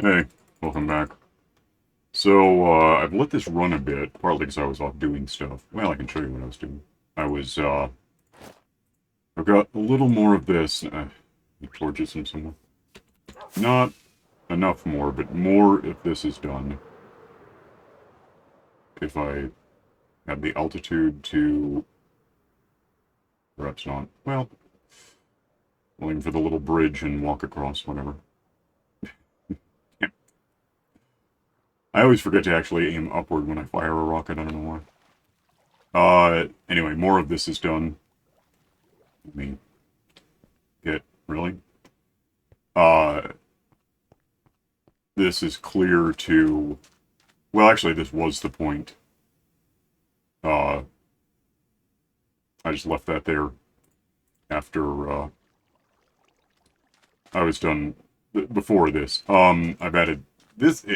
Hey, welcome back. So, I've let this run a bit, partly because I was off doing stuff. Well, I can show you what I was doing. I was, I've got a little more of this. Torches from somewhere. Not enough more, but more if this is done. If I have the altitude to... Perhaps not. Well, I'll aim for the little bridge and walk across, whatever. Yeah. I always forget to actually aim upward when I fire a rocket, I don't know why. Anyway, more of this is done. Let me get... Really? Uh, this is clear to... Well, actually, this was the point. Uh, I just left that there after I was done before this. I've added this...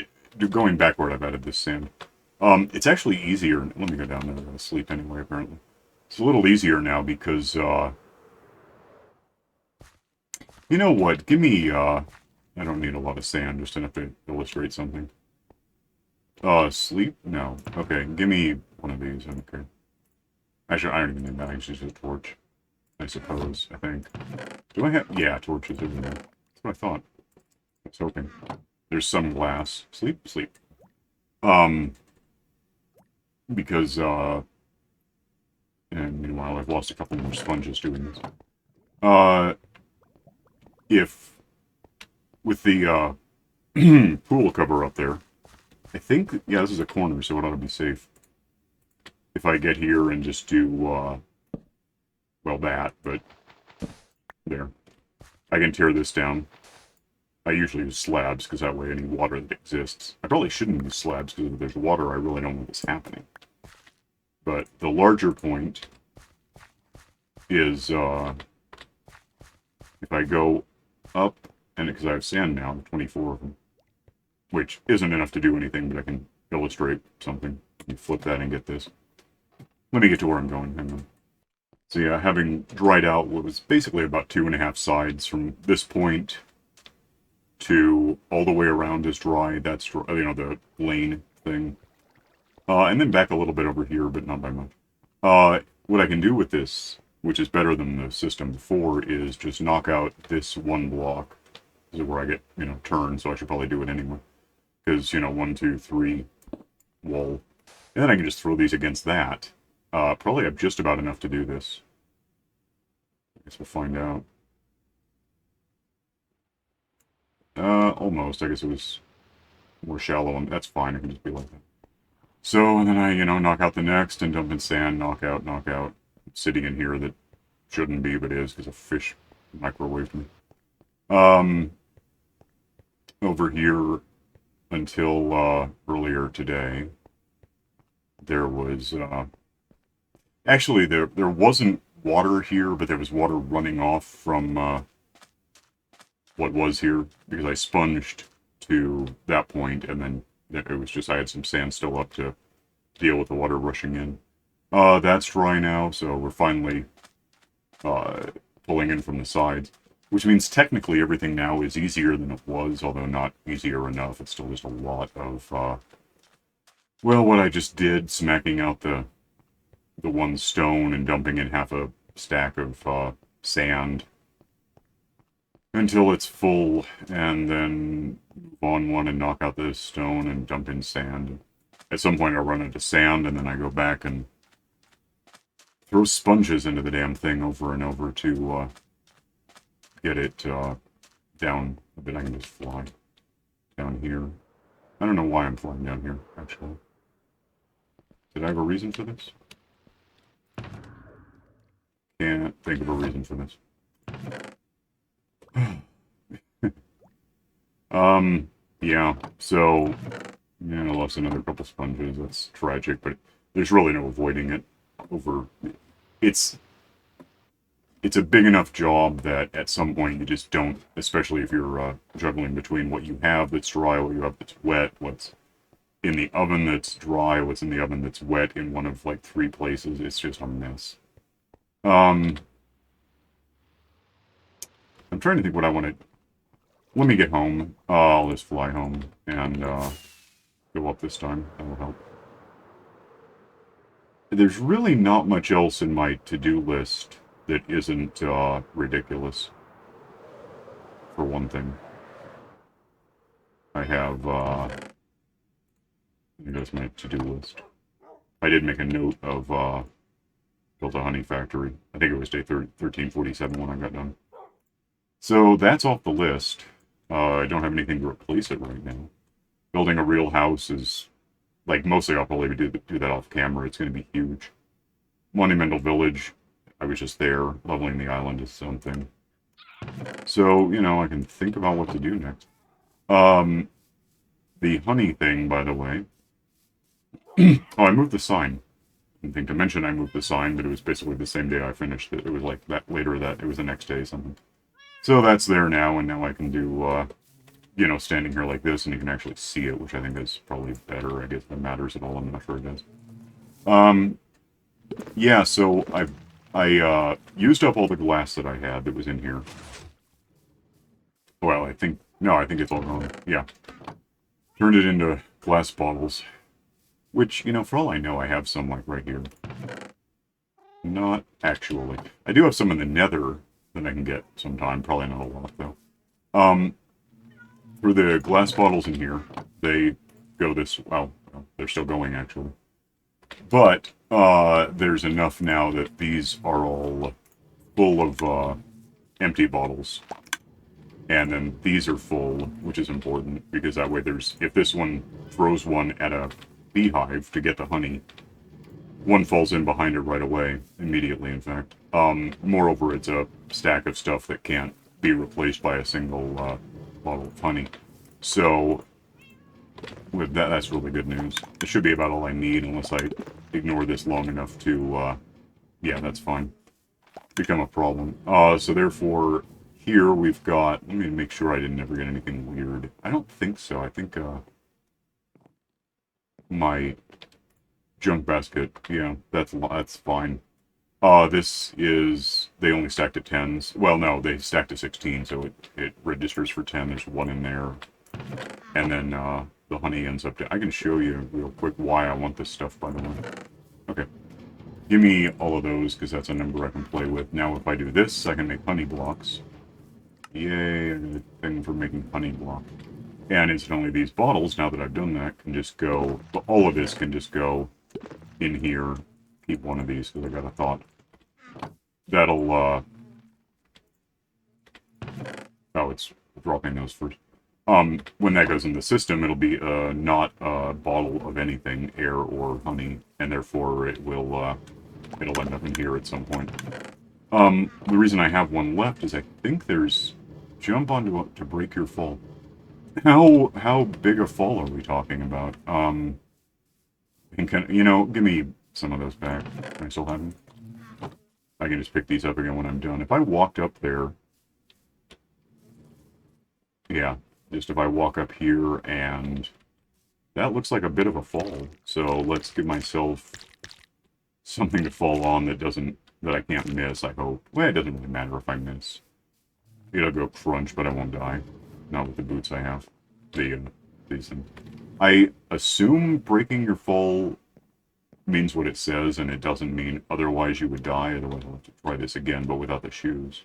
going backward, I've added this sand. It's actually easier... Let me go down there. I'm going to sleep anyway, apparently. It's a little easier now because, you know what? Give me, I don't need a lot of sand, just enough to illustrate something. Sleep? No. Okay, give me one of these, I don't care. Actually, I don't even need that, I just use a torch. I suppose, I think. Do I have... Yeah, torches over there. That's what I thought. I was hoping. There's some glass. Sleep? Sleep. Um, because, and meanwhile, I've lost a couple more sponges doing this. If... With the, pool cover up there, I think, yeah, this is a corner, so it ought to be safe. If I get here and just do, well, that, but there. I can tear this down. I usually use slabs, because that way any water that exists... I probably shouldn't use slabs, because if there's water, I really don't want this happening. But the larger point is, if I go up, and because I have sand now, 24 of them, which isn't enough to do anything, but I can illustrate something. You flip that and get this. Let me get to where I'm going. Hang on. So yeah, having dried out what was basically about 2.5 sides from this point to all the way around is dry. That's, you know, the lane thing. And then back a little bit over here, but not by much. What I can do with this, which is better than the system before, is just knock out this one block. This is where I get, you know, turn, so I should probably do it anyway. Because, you know, 1, 2, 3, wall. And then I can just throw these against that. Probably have just about enough to do this. I guess we'll find out. Almost. I guess it was more shallow, and that's fine. It can just be like that. So, and then I, you know, knock out the next and dump in sand, knock out, knock out. Sitting in here that shouldn't be, but is, because a fish microwaved me. Over here, until, earlier today, there was, actually, there wasn't water here, but there was water running off from, what was here, because I sponged to that point, and then it was just, I had some sand still up to deal with the water rushing in. That's dry now, so we're finally, pulling in from the sides. Which means technically everything now is easier than it was, although not easier enough. It's still just a lot of, well, what I just did, smacking out the one stone and dumping in half a stack of, sand until it's full, and then move on one and knock out the stone and dump in sand. At some point I run into sand, and then I go back and throw sponges into the damn thing over and over to, get it, down a bit. I can just fly down here. I don't know why I'm flying down here, actually. Did I have a reason for this? Can't think of a reason for this. Yeah, so, yeah, I lost another couple sponges. That's tragic, but there's really no avoiding it. It's it's a big enough job that at some point you just don't, especially if you're juggling between what you have that's dry, what you have that's wet, what's in the oven that's dry, what's in the oven that's wet in one of like 3 places. It's just a mess. Um, I'm trying to think what I want to... let me get home. I'll just fly home and go up this time. That will help. There's really not much else in my to-do list that isn't ridiculous, for one thing. I have, there's my to-do list. I did make a note of built a honey factory. I think it was day 1347 when I got done. So that's off the list. I don't have anything to replace it right now. Building a real house is, like, mostly I'll probably do that off camera. It's going to be huge. Monumental Village, I was just there. Leveling the island is something. So, you know, I can think about what to do next. The honey thing, by the way. Oh, I moved the sign. I didn't think to mention I moved the sign, but it was basically the same day I finished it. It was like that later that it was the next day something. So that's there now, and now I can do, you know, standing here like this, and you can actually see it, which I think is probably better. I guess if it matters at all. I'm not sure it does. Yeah. So I used up all the glass that I had that was in here. Well, I think no, I think it's all gone. Yeah, turned it into glass bottles. Which, you know, for all I know, I have some, like, right here. Not actually. I do have some in the nether that I can get sometime. Probably not a lot, though. For the glass bottles in here, they go this... Well, they're still going, actually. But, there's enough now that these are all full of, empty bottles. And then these are full, which is important, because that way there's... If this one throws one at a beehive to get the honey, one falls in behind it right away, immediately in fact. Moreover, it's a stack of stuff that can't be replaced by a single bottle of honey. So, with that, that's really good news. It should be about all I need, unless I ignore this long enough to, yeah, that's fine. Become a problem. So therefore, here we've got, let me make sure I didn't ever get anything weird. I don't think so. I think, my junk basket, yeah, that's fine. This is, they only stacked at 10s. Well, no, they stacked to 16, so it registers for 10. There's one in there. And then, the honey ends up to, I can show you real quick why I want this stuff, by the way. Okay. Give me all of those, because that's a number I can play with. Now, if I do this, I can make honey blocks. Yay, I got a thing for making honey blocks. And incidentally, these bottles, now that I've done that, can just go... All of this can just go in here. Keep one of these, because I got a thought. That'll, Oh, it's dropping those first. When that goes in the system, it'll be, not a bottle of anything, air or honey, and therefore it will, it'll end up in here at some point. The reason I have one left is I think there's... Jump onto to break your fall. How big a fall are we talking about? And you know, give me some of those back. Can I still have them? I can just pick these up again when I'm done. If I walked up there... Yeah, just if I walk up here and... That looks like a bit of a fall. So let's give myself something to fall on that doesn't... That I can't miss, I hope. Well, it doesn't really matter if I miss. It'll go crunch, but I won't die. Not with the boots I have. These things. I assume breaking your fall means what it says, and it doesn't mean otherwise you would die. Otherwise I'll have to try this again, but without the shoes.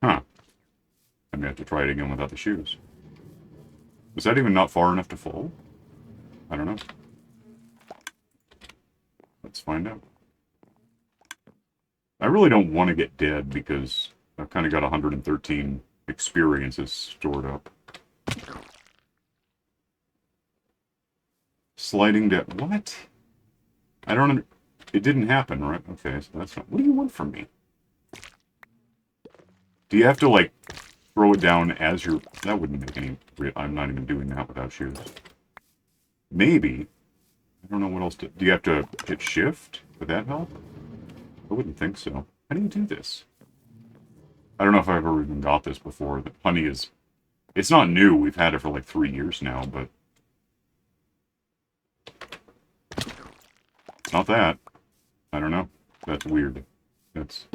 Huh. I may have to try it again without the shoes. Was that even not far enough to fall? I don't know. Let's find out. I really don't want to get dead because I've kind of got 113 experiences stored up. Sliding down. What? I don't. It didn't happen, right? Okay, so that's not. What do you want from me? Do you have to, like, throw it down as you're... That wouldn't make any... I'm not even doing that without shoes. Maybe. I don't know what else to... Do you have to hit shift? Would that help? I wouldn't think so. How do you do this? I don't know if I've ever even got this before. The honey is... It's not new. We've had it for like 3 years now, but... It's not that. I don't know. That's weird. That's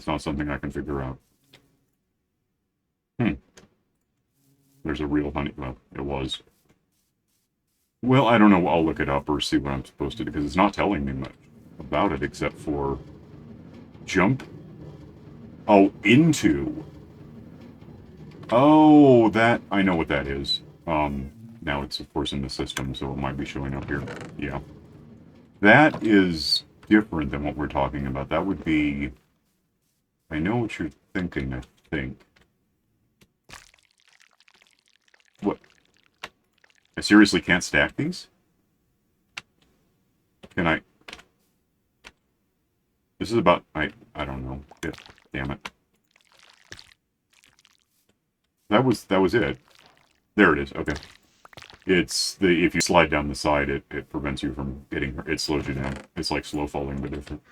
not something I can figure out. Hmm. There's a real honey. Well, it was. Well, I don't know. I'll look it up or see what I'm supposed to do because it's not telling me much about it except for jump. Oh, into. Oh, that I know what that is. Now it's of course in the system, so it might be showing up here. Yeah, that is different than what we're talking about. That would be. I know what you're thinking. I think. What? I seriously can't stack these? Can I? This is about. I don't know. Shit. Damn it. That was it. There it is. Okay. It's the if you slide down the side, it prevents you from getting hurt. It slows you down. It's like slow falling, but different.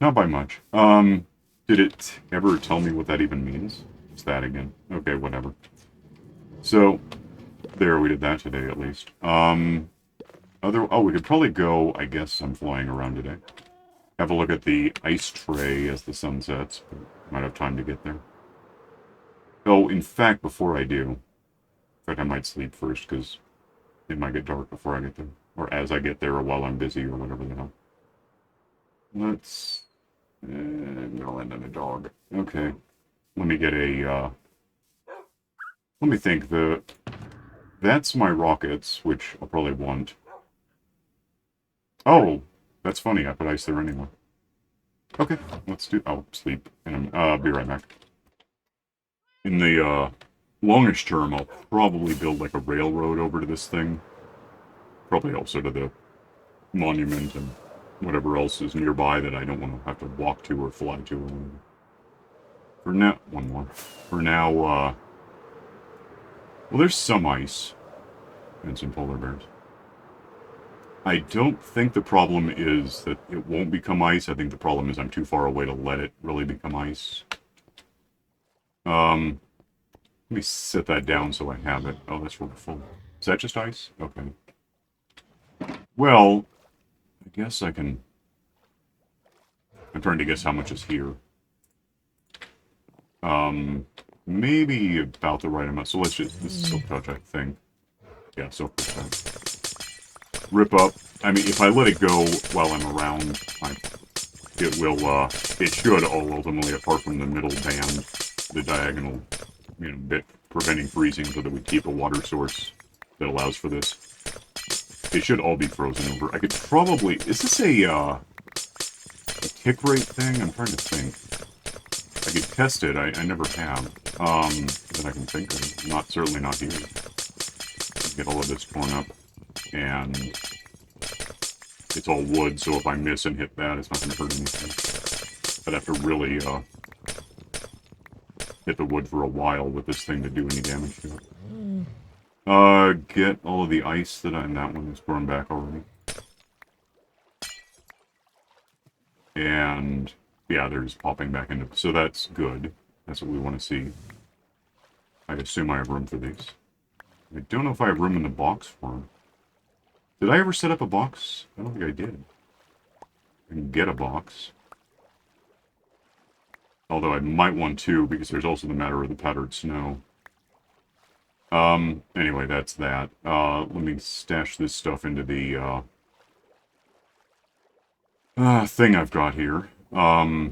Not by much. Did it ever tell me what that even means? It's that again. Okay, whatever. So there, we did that today at least. We could probably go. I guess I'm flying around today. Have a look at the ice tray as the sun sets. Might have time to get there. Oh, in fact, before I do, in fact, I might sleep first because it might get dark before I get there, or as I get there, or while I'm busy, or whatever the hell. Let's. I'll end on a dog. Okay. Let me get a. Let me think. That's my rockets, which I'll probably want. Oh, that's funny. I put ice there anyway. Okay, let's do. I'll sleep, and I'll be right back. In the longish term, I'll probably build like a railroad over to this thing. Probably also to the monument and whatever else is nearby that I don't want to have to walk to or fly to. Or whatever. For now, one more. For now, well, there's some ice and some polar bears. I don't think the problem is that it won't become ice. I think the problem is I'm too far away to let it really become ice. Let me set that down so I have it. Oh, that's really full. Is that just ice? Okay. Well, I guess I can. I'm trying to guess how much is here. Maybe about the right amount. So let's just. This is silk touch, I think. Yeah, silk touch. Rip up. I mean, if I let it go while I'm around, it will. It should all ultimately, apart from the middle band, the diagonal, bit preventing freezing, so that we keep a water source that allows for this. They should all be frozen over. I could probably. Is this a tick rate thing? I'm trying to think. I could test it. I never have. That I can think of. Certainly not here. Get all of this torn up. And it's all wood, so if I miss and hit that, it's not going to hurt anything. I'd have to really hit the wood for a while with this thing to do any damage to it. Get all of the ice that and that one is burned back already. And yeah, they're just popping back into. So that's good. That's what we want to see. I assume I have room for these. I don't know if I have room in the box for them. Did I ever set up a box? I don't think I did. I can get a box. Although I might want to, because there's also the matter of the powdered snow. Anyway, that's that. Let me stash this stuff into the, thing I've got here. Go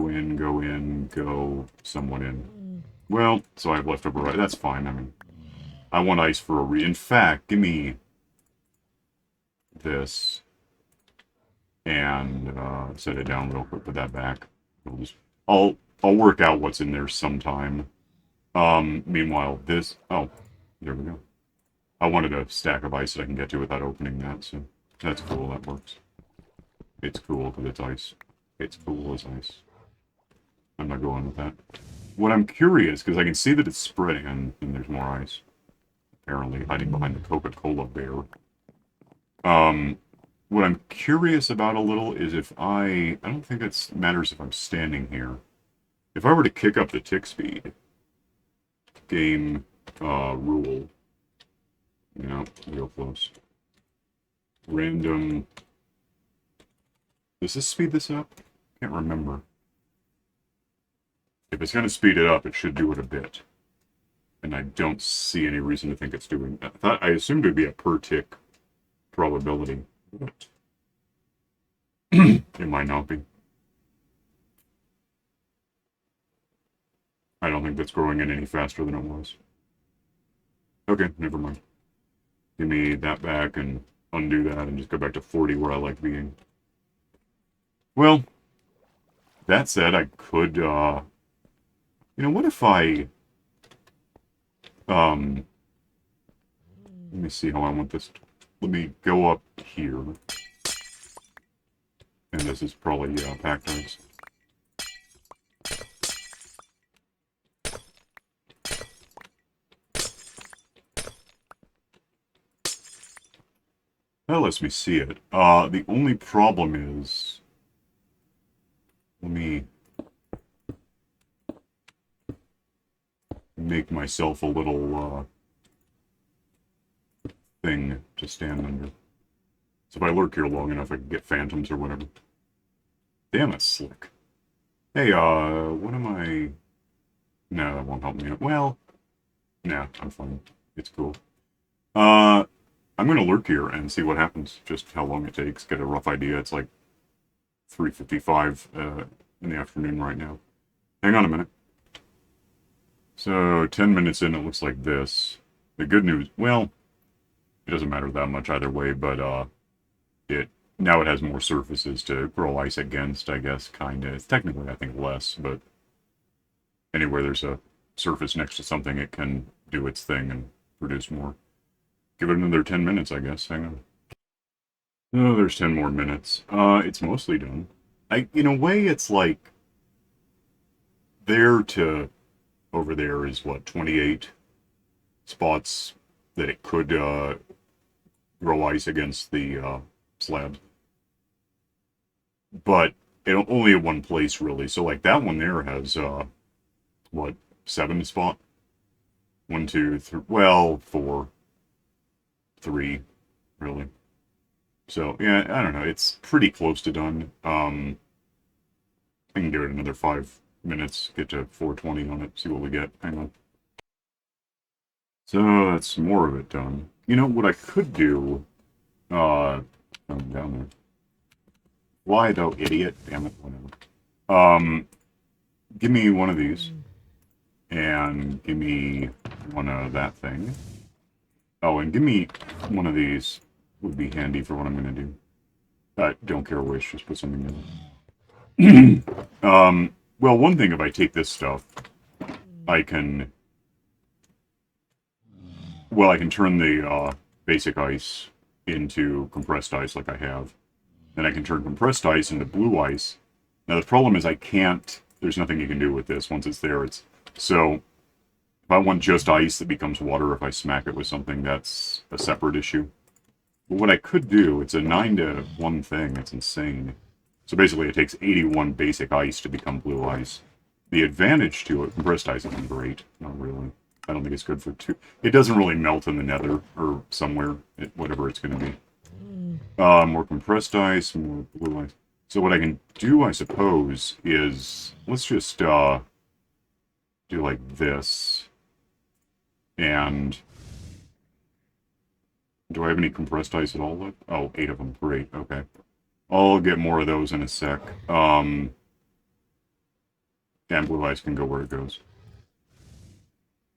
in, go somewhat in. Well, so I have leftover right. That's fine. I mean, I want ice for a in fact, give me this and set it down real quick. Put that back. I'll work out what's in there sometime. Meanwhile, this. Oh, there we go. I wanted a stack of ice that I can get to without opening that, so that's cool. That works. It's cool because it's ice. It's cool as ice. I'm not going with that. What I'm curious, because I can see that it's spreading, and there's more ice. Apparently, hiding behind the Coca-Cola bear. What I'm curious about a little is if I don't think it matters if I'm standing here. If I were to kick up the tick speed, game rule. No, real close. Random. Does this speed this up? Can't remember. If it's going to speed it up, it should do it a bit. And I don't see any reason to think it's doing that. I assumed it would be a per tick probability. But it might not be. I don't think that's growing in any faster than it was. Okay, never mind. Give me that back and undo that and just go back to 40 where I like being. Well, that said, I could, what if I, let me see how I want this. Let me go up here. And this is probably, packed ice. That lets me see it. The only problem is... Let me... make myself a little, thing to stand under. So if I lurk here long enough, I can get phantoms or whatever. Damn, that's slick. Hey, what am I... No, that won't help me out. Well, nah, I'm fine. It's cool. I'm going to lurk here and see what happens, just how long it takes, get a rough idea. It's like 3:55 in the afternoon right now. Hang on a minute. So, 10 minutes in, it looks like this. The good news, well, it doesn't matter that much either way, but now it has more surfaces to grow ice against, I guess, kind of. It's technically, I think, less, but anywhere there's a surface next to something, it can do its thing and produce more. Give it another 10 minutes, I guess. Hang on. Oh, there's 10 more minutes. It's mostly done. In a way, it's like there to over there is, what, 28 spots that it could grow ice against the slabs. But only at one place, really. So, like, that one there has, what, 7 spot? 1, 2, 3, well, 4. 3, really. So, yeah, I don't know. It's pretty close to done. I can give it another 5 minutes, get to 420 on it, see what we get. Hang on. So, that's more of it done. You know, what I could do... down there. Why, though, idiot? Damn it, whatever. Give me one of these. And give me one of that thing. Oh, and give me one of these. Would be handy for what I'm going to do. I don't care which, just put something in. Well, one thing, if I take this stuff, I can... Well, I can turn the basic ice into compressed ice like I have. Then I can turn compressed ice into blue ice. Now, the problem is I can't... There's nothing you can do with this. Once it's there, it's... So... If I want just ice that becomes water, if I smack it with something, that's a separate issue. But what I could do, it's a 9-to-1 thing, it's insane. So basically it takes 81 basic ice to become blue ice. The advantage to it, compressed ice isn't great, not really. I don't think it's good for two. It doesn't really melt in the nether, or somewhere, whatever it's going to be. More compressed ice, more blue ice. So what I can do, I suppose, is, let's just do like this. And do I have any compressed ice at all left? Oh, 8 of them. Great. Okay. I'll get more of those in a sec. And blue ice can go where it goes.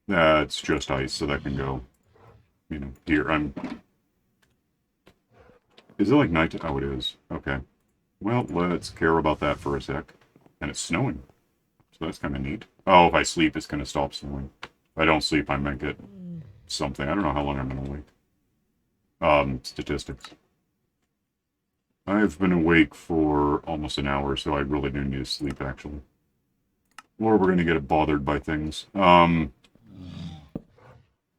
That's just ice, so that can go, here. Is it like night? Oh, it is. Okay. Well, let's care about that for a sec. And it's snowing. So that's kind of neat. Oh, if I sleep, it's going to stop snowing. If I don't sleep, I might get something. I don't know how long I'm going to wait. Statistics. I've been awake for almost an hour, so I really do need to sleep, actually. Or we're going to get bothered by things. Go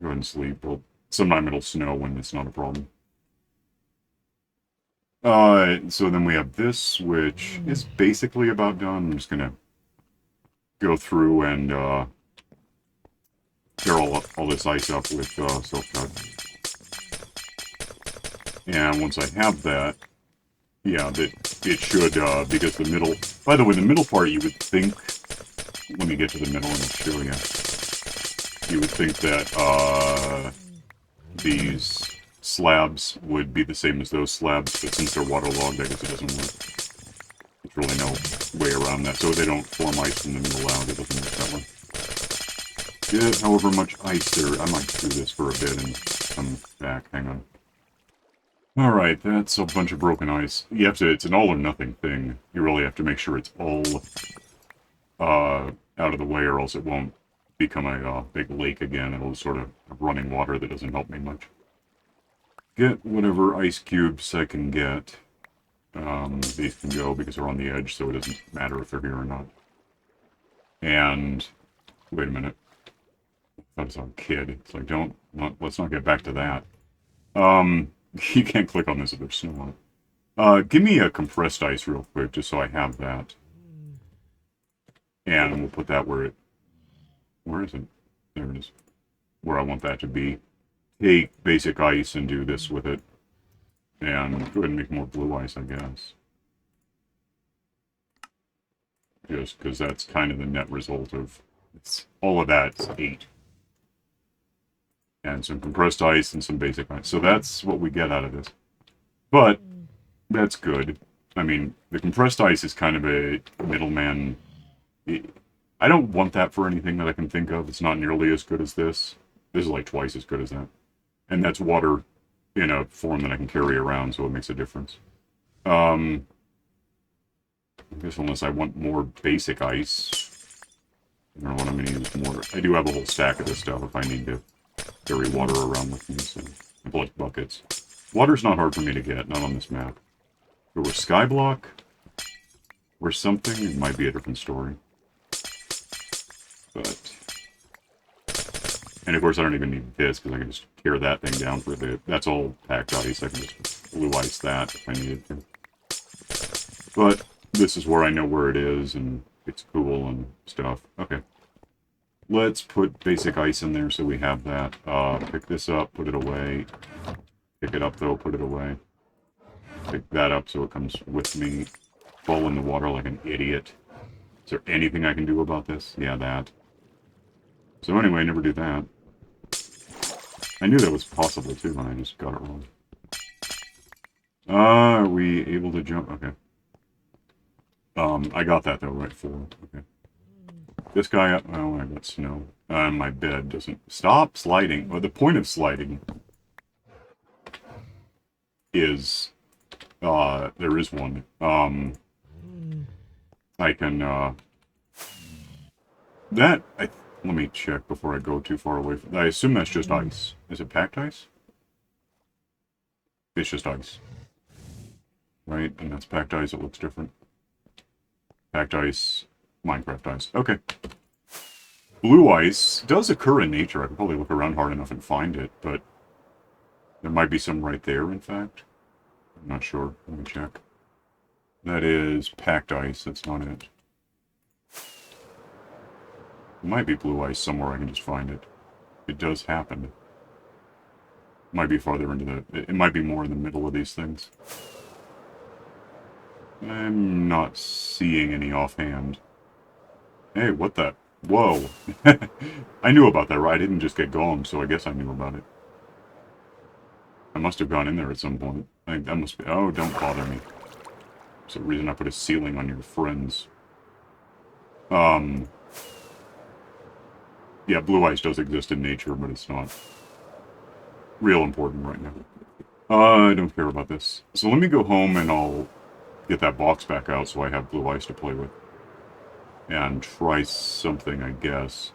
ahead and sleep. Well, sometime it'll snow when it's not a problem. So then we have this, which is basically about done. I'm just going to go through and, tear all this ice up with silk-cut. And once I have that, yeah, it should, because the middle... By the way, the middle part you would think let me get to the middle and I'll show you. You would think that these slabs would be the same as those slabs, but since they're waterlogged, I guess it doesn't work. There's really no way around that, so they don't form ice and then mill out. It doesn't work that way. Get however much ice there. I might do this for a bit and come back. Hang on. Alright, that's a bunch of broken ice. You have to, it's an all or nothing thing. You really have to make sure it's all out of the way, or else it won't become a big lake again. It'll sort of have running water that doesn't help me much. Get whatever ice cubes I can get. These can go because they're on the edge, so it doesn't matter if they're here or not. And wait a minute. I thought I saw a kid. It's like, let's not get back to that. You can't click on this if there's snow on it. Give me a compressed ice real quick, just so I have that. And we'll put that where it... Where is it? There it is. Where I want that to be. Take basic ice and do this with it. And go ahead and make more blue ice, I guess. Just because that's kind of the net result of... all of that's 8. And some compressed ice and some basic ice. So that's what we get out of this. But, that's good. I mean, the compressed ice is kind of a middleman. I don't want that for anything that I can think of. It's not nearly as good as this. This is like twice as good as that. And that's water in a form that I can carry around, so it makes a difference. I guess unless I want more basic ice. I don't know what I'm going to use more. I do have a whole stack of this stuff if I need to carry water around with me, so like buckets. Water's not hard for me to get, not on this map. If it were skyblock or something, it might be a different story. But... and of course I don't even need this, because I can just tear that thing down for a bit. That's all packed ice, I can just blue ice that if I needed to. But this is where I know where it is, and it's cool and stuff. Okay. Let's put basic ice in there so we have that. Pick this up, put it away. Pick it up though, put it away. Pick that up so it comes with me. Fall in the water like an idiot. Is there anything I can do about this? Yeah, that. So anyway, never do that. I knew that was possible too, and I just got it wrong. Are we able to jump? Okay. I got that though, right? 4. Okay. This guy up. Oh, I got snow. My bed doesn't... Stop sliding. Well, the point of sliding is... there is one. I can, let me check before I go too far away from... I assume that's just ice. Is it packed ice? It's just ice. Right? And that's packed ice. It looks different. Packed ice... Minecraft ice. Okay. Blue ice does occur in nature. I could probably look around hard enough and find it, but there might be some right there, in fact. I'm not sure. Let me check. That is packed ice. That's not it. There might be blue ice somewhere. I can just find it. It does happen. It might be farther into the... It might be more in the middle of these things. I'm not seeing any offhand. Hey, what the... Whoa. I knew about that, right? I didn't just get gone, so I guess I knew about it. I must have gone in there at some point. I think that must be... Oh, don't bother me. There's a reason I put a ceiling on your friends. Yeah, blue ice does exist in nature, but it's not real important right now. I don't care about this. So let me go home and I'll get that box back out so I have blue ice to play with. And try something, I guess.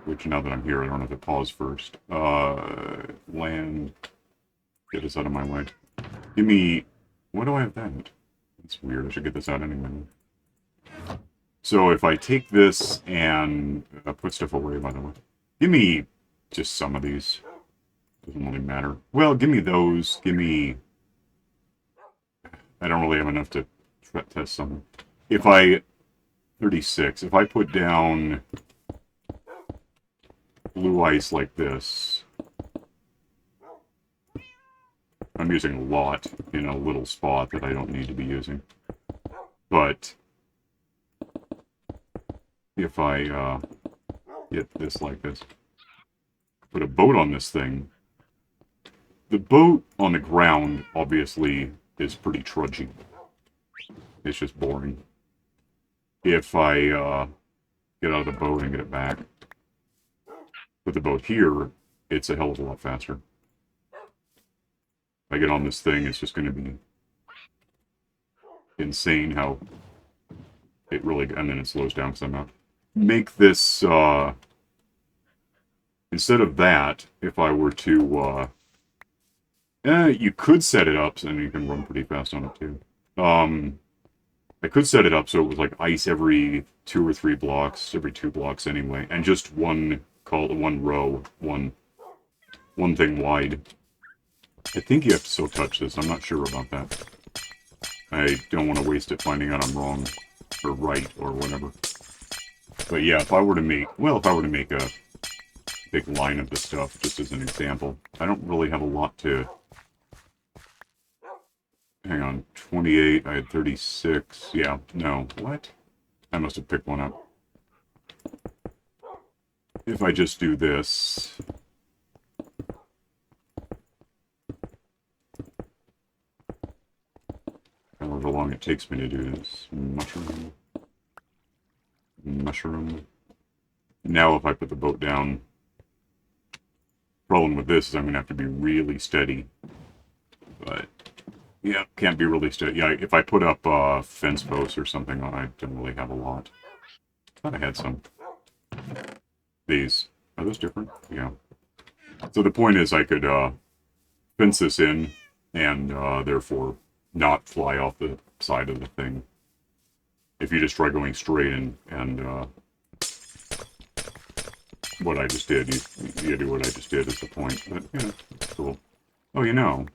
Which, now that I'm here, I don't have to pause first. Land. Get this out of my way. Give me... Why do I have that? That's weird. I should get this out anyway. So if I take this and... put stuff away, by the way. Give me just some of these. Doesn't really matter. Well, give me those. Give me... I don't really have enough to test something. If I... 36. If I put down blue ice like this, I'm using a lot in a little spot that I don't need to be using. But if I get this like this, put a boat on this thing. The boat on the ground, obviously, is pretty trudgy. It's just boring. If I get out of the boat and get it back, put the boat here, it's a hell of a lot faster. If I get on this thing, it's just going to be insane how it really... And then it slows down because I'm out. Make this... instead of that, if I were to... you could set it up, and you can run pretty fast on it too. I could set it up so it was like ice every 2 or 3 blocks, every 2 blocks anyway, and just one row, one thing wide. I think you have to still touch this. I'm not sure about that. I don't want to waste it finding out I'm wrong or right or whatever. But yeah, if I were to make a big line of this stuff, just as an example, I don't really have a lot to... Hang on, 28, I had 36, yeah, no, what? I must have picked one up. If I just do this... However long it takes me to do this. Mushroom. Now if I put the boat down... Problem with this is I'm going to have to be really steady. But... Yeah, can't be really steady. Yeah, if I put up fence posts or something on, I don't really have a lot. I thought I had some. These. Are those different? Yeah. So the point is I could fence this in and therefore not fly off the side of the thing. If you just try going straight and what I just did, you do what I just did is the point. But, yeah, it's cool. Oh, you know.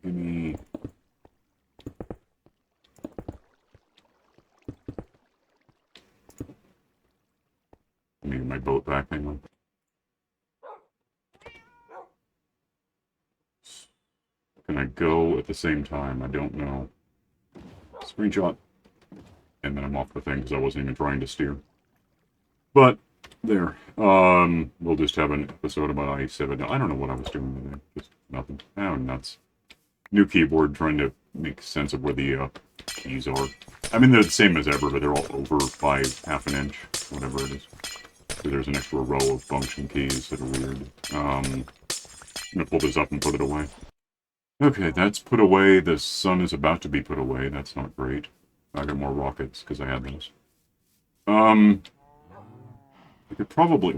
Give me... Let me get my boat back, hang on. Can I go at the same time? I don't know. Screenshot. And then I'm off the thing because I wasn't even trying to steer. But, there. We'll just have an episode about i7. I don't know what I was doing today. Just nothing. Oh, nuts. New keyboard, trying to make sense of where the keys are. I mean, they're the same as ever, but they're all over by half an inch, whatever it is. So there's an extra row of function keys that are weird. I'm gonna pull this up and put it away. Okay, that's put away. The sun is about to be put away. That's not great. I got more rockets because I had those. I could probably,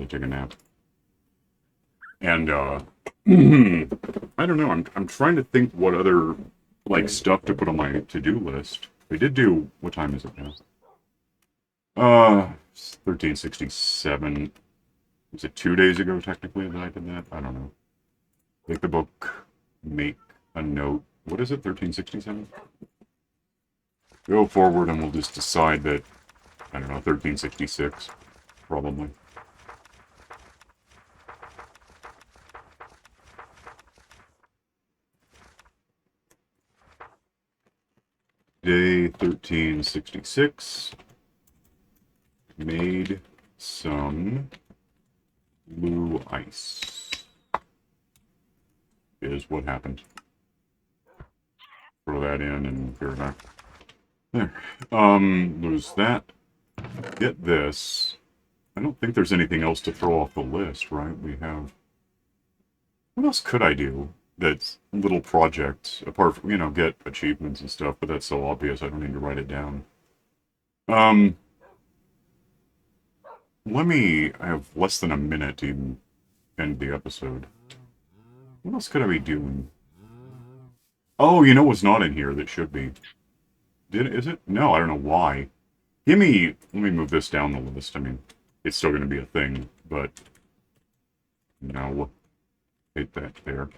take a nap. And, I don't know, I'm trying to think what other, like, stuff to put on my to-do list. We did do, what time is it now? 1367. Was it 2 days ago, technically, that I did that? I don't know. Take the book, make a note. What is it, 1367? Go forward and we'll just decide that, I don't know, 1366, probably. Day 1366. Made some blue ice. Is what happened. Throw that in and here back. There. Lose that. Get this. I don't think there's anything else to throw off the list, right? We have... What else could I do? That's little projects, apart from, get achievements and stuff, but that's so obvious I don't need to write it down. I have less than a minute to even end the episode. What else could I be doing? Oh, you know what's not in here that should be? Is it? No, I don't know why. Let me move this down the list. I mean, it's still going to be a thing, but... No. Hate that there.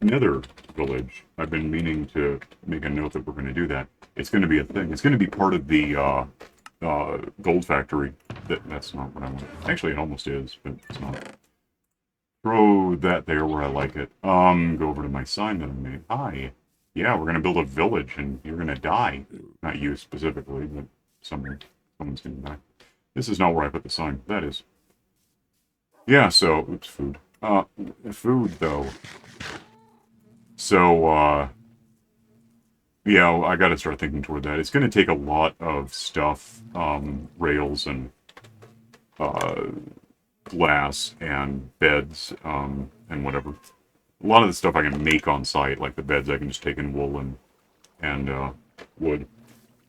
Nether village. I've been meaning to make a note that we're going to do that. It's going to be a thing. It's going to be part of the gold factory. That's not what I want. Actually, it almost is, but it's not. Throw that there where I like it. Go over to my sign that I made. Hi. Yeah, we're going to build a village, and you're going to die. Not you specifically, but someone. Someone's gonna die. This is not where I put the sign. That is. Yeah, so... Oops, food. Food, though. So, yeah, I gotta start thinking toward that. It's gonna take a lot of stuff, rails and, glass and beds, and whatever. A lot of the stuff I can make on site, like the beds I can just take in wool and wood.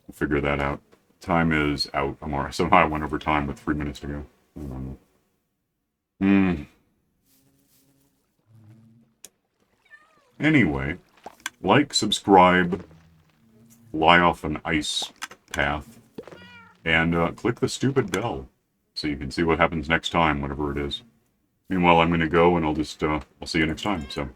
I'll figure that out. Time is out. I'm alright. Somehow I went over time with 3 minutes to go. Anyway, like, subscribe, fly off an ice path, and click the stupid bell so you can see what happens next time, whatever it is. Meanwhile, I'm going to go and I'll see you next time, so...